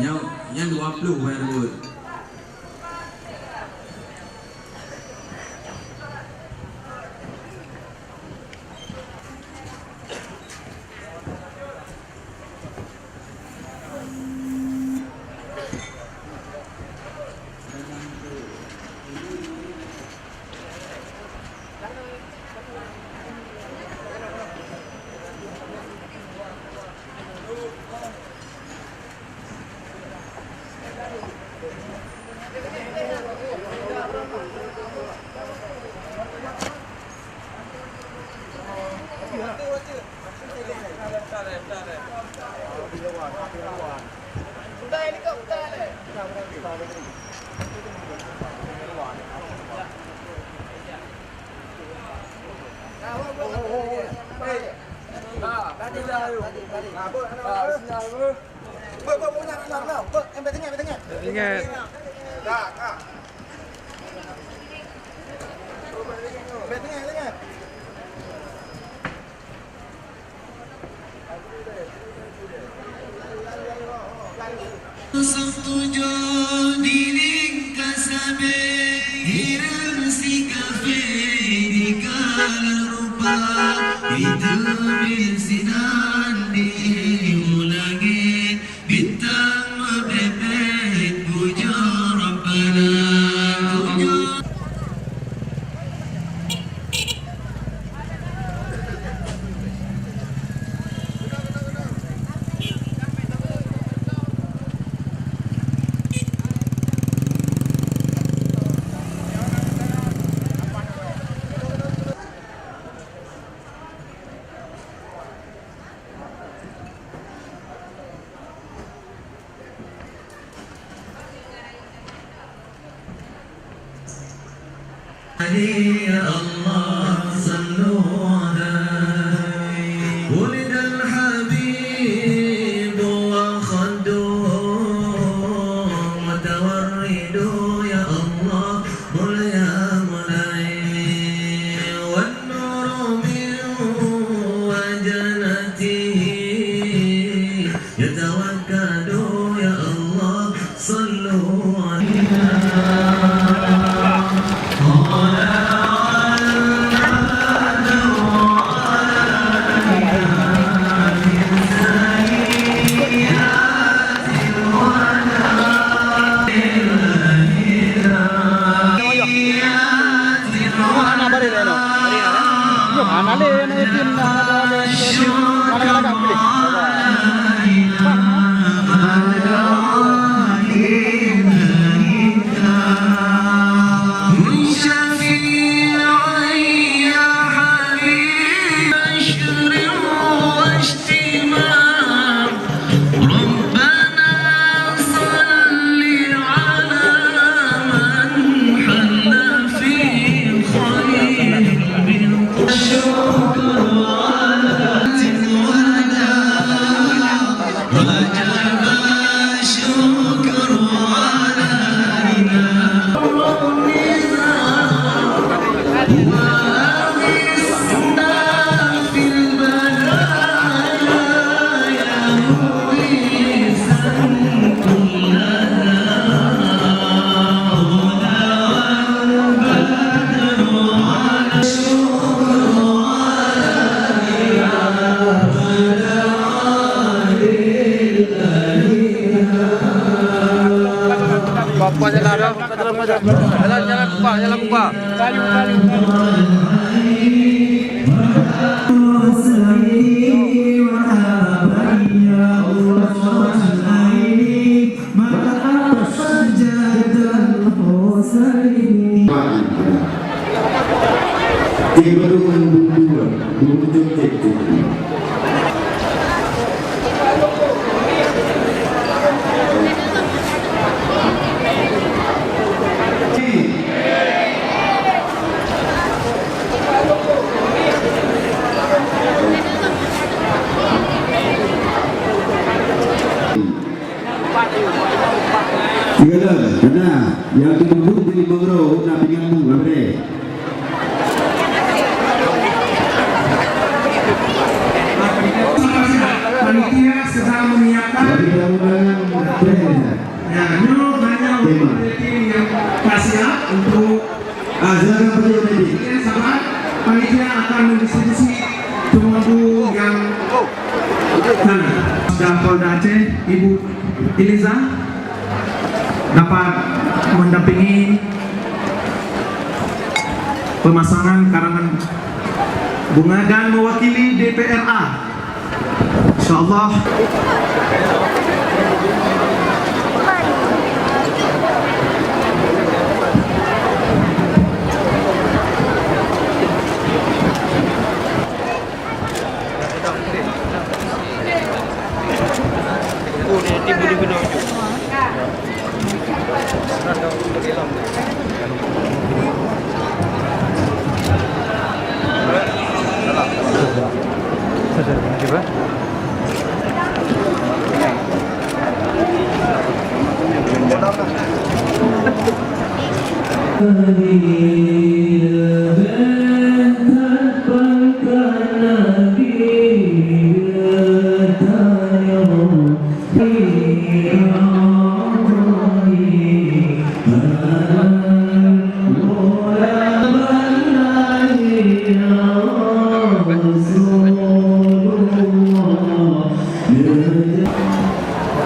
Yang 20 baru. يا الله صلوا عليه ولد الحبيب وخدوه وتوردوا يا الله قل يا مولاي والنور من وجنته يتوكل يا الله صلوا عليه Jalan kupa. Kayu. Segala, benar. Yang tunggu di bawah nak pinjam bunga boleh. Panitia sedang menyiapkan Ya, ini hanya untuk tim yang tak siap untuk Silakan Pak Yudi. sahabat panitia akan mendistribusi cemadu yang dan Polda Aceh Ibu Iliza dapat mendampingi pemasangan karangan bunga dan mewakili DPRA. Insyaallah.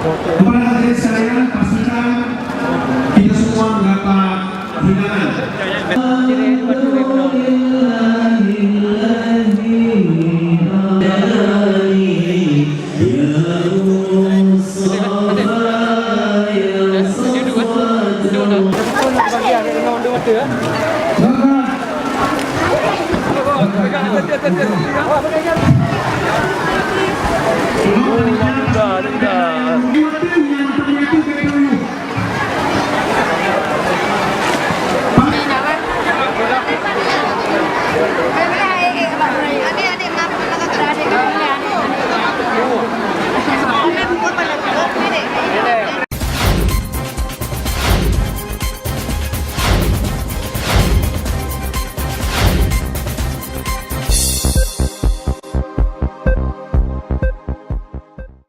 Kepada hadirin sekalian, pastikan kita semua mendapat hidangan. Silakan.